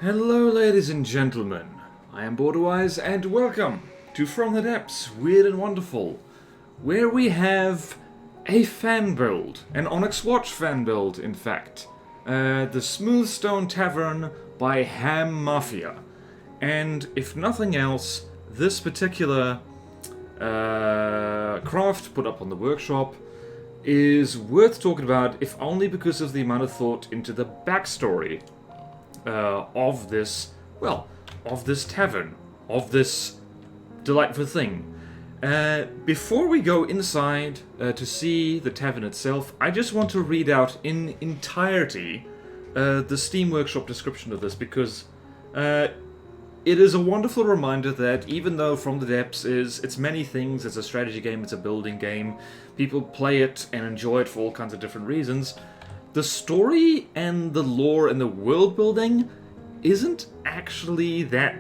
Hello ladies and gentlemen, I am BorderWise and welcome to From the Depths, Weird and Wonderful, where we have a fan build, an Onyx Watch fan build in fact, the Smoothstone Tavern by Mafia. And if nothing else, this particular craft put up on the workshop is worth talking about, if only because of the amount of thought into the backstory of this tavern, of this delightful thing. Before we go inside to see the tavern itself, I just want to read out in entirety the Steam Workshop description of this, because it is a wonderful reminder that even though From the Depths it's many things, it's a strategy game, it's a building game, people play it and enjoy it for all kinds of different reasons, the story and the lore and the world building isn't actually that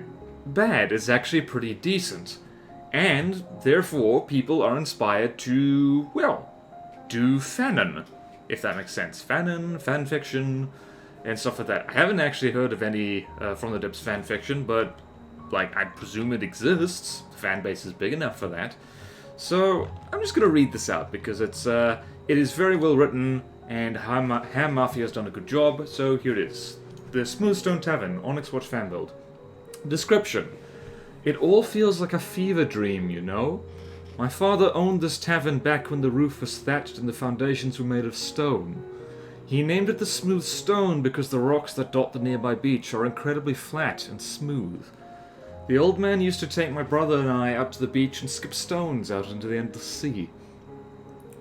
bad. It's actually pretty decent. And therefore, people are inspired to, well, do fanon, if that makes sense. Fanon, fanfiction, and stuff like that. I haven't actually heard of any From the Depths fanfiction, but, like, I presume it exists. The fan base is big enough for that. So, I'm just going to read this out, because it is very well written, and Ham Mafia has done a good job, so here it is. The Smoothstone Tavern, Onyx Watch fan build. Description. It all feels like a fever dream, you know? My father owned this tavern back when the roof was thatched and the foundations were made of stone. He named it the Smooth Stone because the rocks that dot the nearby beach are incredibly flat and smooth. The old man used to take my brother and I up to the beach and skip stones out into the endless sea.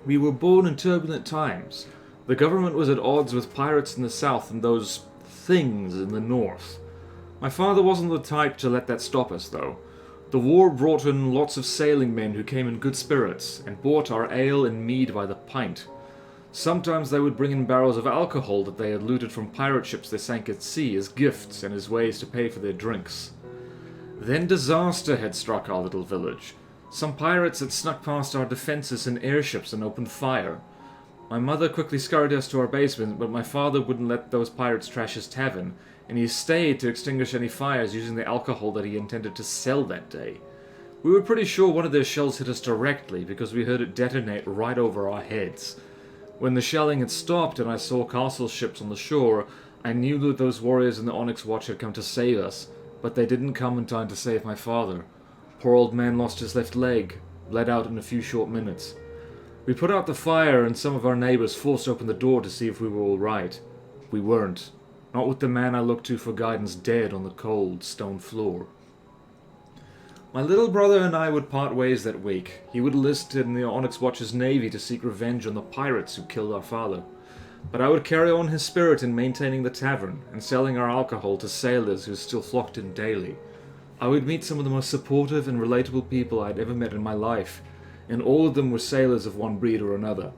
We were born in turbulent times. The government was at odds with pirates in the south and those things in the north. My father wasn't the type to let that stop us, though. The war brought in lots of sailing men who came in good spirits and bought our ale and mead by the pint. Sometimes they would bring in barrels of alcohol that they had looted from pirate ships they sank at sea as gifts and as ways to pay for their drinks. Then disaster had struck our little village. Some pirates had snuck past our defenses in airships and opened fire. My mother quickly scurried us to our basement, but my father wouldn't let those pirates trash his tavern, and he stayed to extinguish any fires using the alcohol that he intended to sell that day. We were pretty sure one of their shells hit us directly, because we heard it detonate right over our heads. When the shelling had stopped and I saw castle ships on the shore, I knew that those warriors in the Onyx Watch had come to save us, but they didn't come in time to save my father. Poor old man lost his left leg, bled out in a few short minutes. We put out the fire and some of our neighbors forced open the door to see if we were all right. We weren't. Not with the man I looked to for guidance dead on the cold stone floor. My little brother and I would part ways that week. He would enlist in the Onyx Watch's navy to seek revenge on the pirates who killed our father. But I would carry on his spirit in maintaining the tavern and selling our alcohol to sailors who still flocked in daily. I would meet some of the most supportive and relatable people I'd ever met in my life, and all of them were sailors of one breed or another.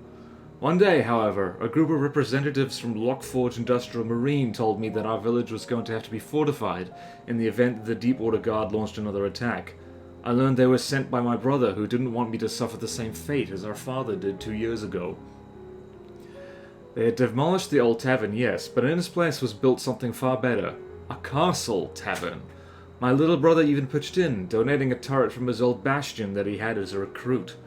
One day, however, a group of representatives from Lockforge Industrial Marine told me that our village was going to have to be fortified in the event that the Deepwater Guard launched another attack. I learned they were sent by my brother, who didn't want me to suffer the same fate as our father did 2 years ago. They had demolished the old tavern, yes, but in its place was built something far better. A castle tavern. My little brother even pitched in, donating a turret from his old bastion that he had as a recruit.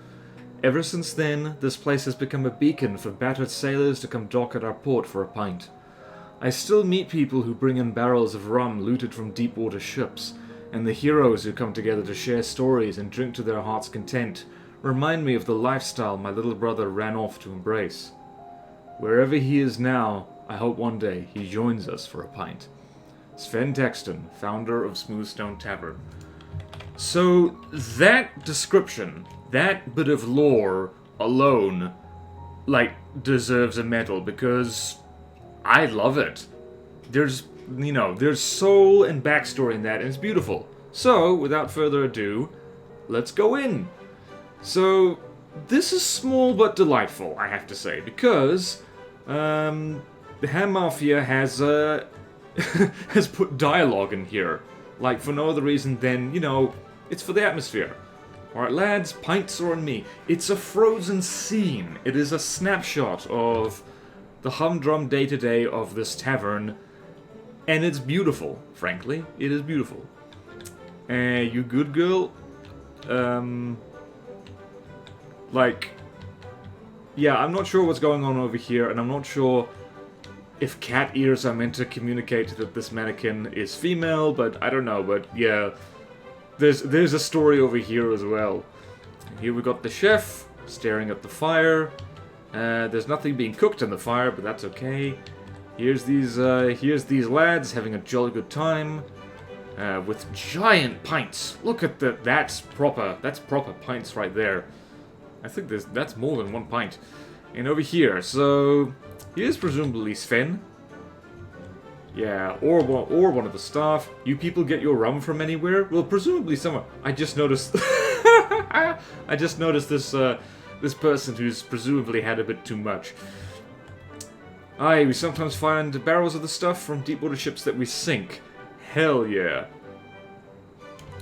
Ever since then, this place has become a beacon for battered sailors to come dock at our port for a pint. I still meet people who bring in barrels of rum looted from deep-water ships, and the heroes who come together to share stories and drink to their heart's content remind me of the lifestyle my little brother ran off to embrace. Wherever he is now, I hope one day he joins us for a pint. Sven Texton, founder of Smoothstone Tavern. So, that description, that bit of lore alone, like, deserves a medal, because I love it. There's soul and backstory in that, and it's beautiful. So, without further ado, let's go in. So, this is small but delightful, I have to say, because the Ham Mafia has has put dialogue in here, like for no other reason than, it's for the atmosphere. Alright lads, pints are on me. It's a frozen scene. It is a snapshot of the humdrum day-to-day of this tavern And it's beautiful, frankly. It is beautiful. You good girl? Like... Yeah, I'm not sure what's going on over here, and I'm not sure if cat ears are meant to communicate that this mannequin is female, but I don't know, but yeah. There's a story over here as well. Here we got the chef, staring at the fire. There's nothing being cooked in the fire, but that's okay. Here's these lads having a jolly good time. With giant pints. Look at that, that's proper pints right there. I think that's more than one pint. And over here, so here's presumably Sven. Yeah, or one of the staff. You people get your rum from anywhere? Well, presumably somewhere. I just noticed. I just noticed this this person who's presumably had a bit too much. Aye, we sometimes find barrels of the stuff from deep water ships that we sink. Hell yeah.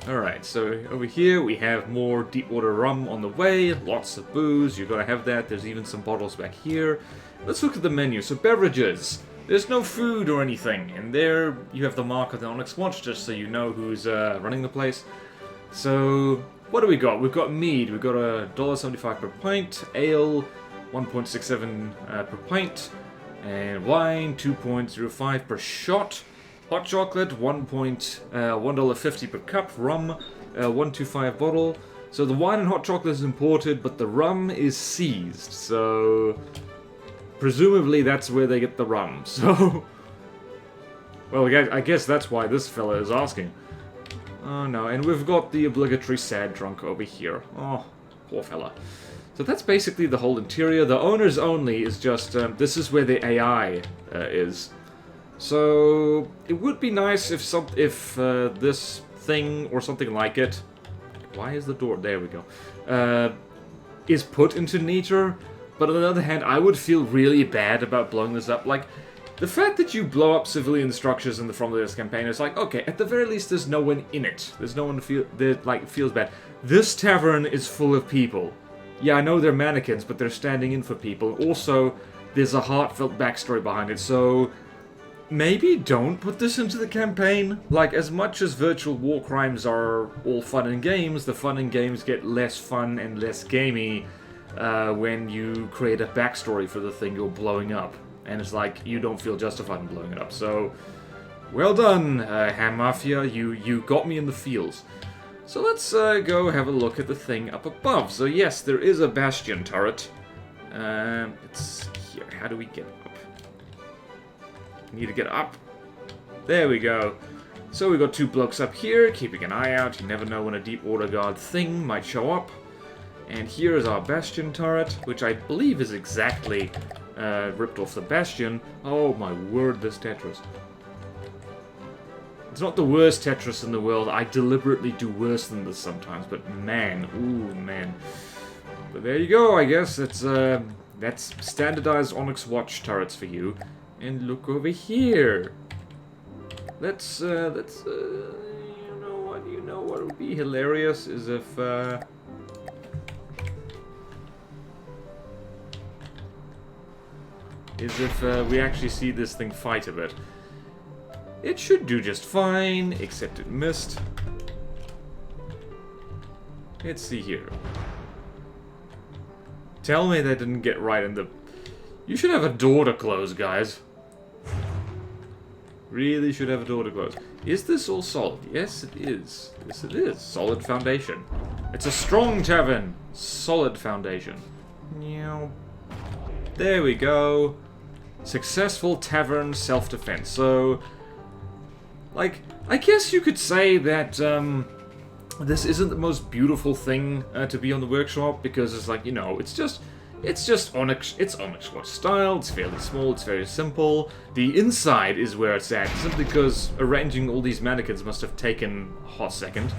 Alright, so over here we have more deep water rum on the way, lots of booze, you're gonna have that, there's even some bottles back here. Let's look at the menu. So beverages, there's no food or anything, and there you have the mark of the Onyx Watch just so you know who's running the place. So, what do we got? We've got mead, we've got $1.75 per pint, ale 1.67 per pint, and wine 2.05 per shot. Hot chocolate, $1.50 per cup. Rum, 125 bottle. So the wine and hot chocolate is imported, but the rum is seized. So presumably that's where they get the rum. So, well, I guess that's why this fella is asking. Oh no, and we've got the obligatory sad drunk over here. Oh, poor fella. So that's basically the whole interior. The owners only is just this is where the AI is. So it would be nice if this thing or something like it, why is the door? There we go. Is put into Neater. But on the other hand, I would feel really bad about blowing this up. Like the fact that you blow up civilian structures in the From this campaign is like, okay, at the very least, there's no one in it. There's no one that feels bad. This tavern is full of people. Yeah, I know they're mannequins, but they're standing in for people. Also, there's a heartfelt backstory behind it. So maybe don't put this into the campaign. Like, as much as virtual war crimes are all fun and games, the fun and games get less fun and less gamey when you create a backstory for the thing you're blowing up. And it's like, you don't feel justified in blowing it up. So, well done, Ham Mafia. You got me in the feels. So let's go have a look at the thing up above. So yes, there is a bastion turret. It's here. How do we get up? Need to get up. There we go. So we got two blokes up here, keeping an eye out. You never know when a deep water guard thing might show up. And here is our bastion turret, which I believe is exactly ripped off the bastion. Oh my word, this Tetris. It's not the worst Tetris in the world. I deliberately do worse than this sometimes, but man, ooh man. But there you go. I guess that's standardized Onyx Watch turrets for you. And look over here. Let's you know what would be hilarious is if we actually see this thing fight a bit. It should do just fine, except it missed. Let's see here. Tell me they didn't get right in the... You should have a door to close, guys. Really should have a door to close. Is this all solid? Yes, it is. Yes, it is. Solid foundation. It's a strong tavern. Solid foundation. There we go. Successful tavern self-defense. So, like, I guess you could say that this isn't the most beautiful thing to be on the workshop, because it's like, you know, it's just Onyx. It's Onyx Watch style. It's fairly small. It's very simple. The inside is where it's at, simply because arranging all these mannequins must have taken a hot second.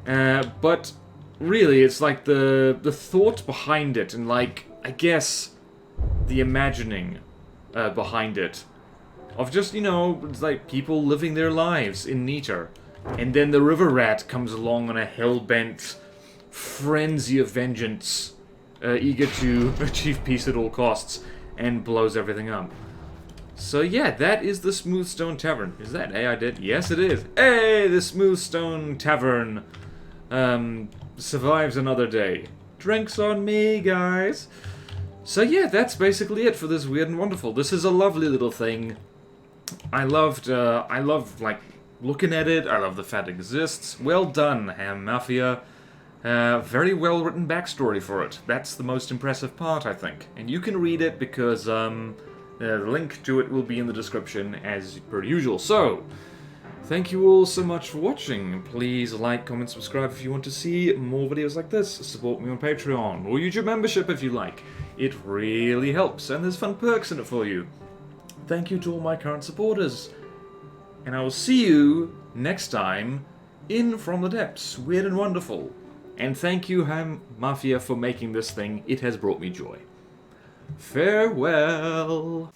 But really, it's like the thought behind it, and like, I guess the imagining behind it, of just, you know, it's like people living their lives in Neater, and then the river rat comes along on a hell-bent frenzy of vengeance, eager to achieve peace at all costs, and blows everything up. So yeah, that is the Smoothstone Tavern. Is that I did? Yes, it is. Hey, the Smoothstone Tavern survives another day. Drinks on me, guys. So yeah, that's basically it for this Weird and Wonderful. This is a lovely little thing. I loved like looking at it. I love the fact it exists. Well done, Ham Mafia. Very well written backstory for it. That's the most impressive part, I think. And you can read it because the link to it will be in the description as per usual. So, thank you all so much for watching. Please like, comment, subscribe if you want to see more videos like this. Support me on Patreon or YouTube membership if you like. It really helps and there's fun perks in it for you. Thank you to all my current supporters. And I will see you next time in From the Depths, Weird and Wonderful. And thank you, Ham Mafia, for making this thing. It has brought me joy. Farewell.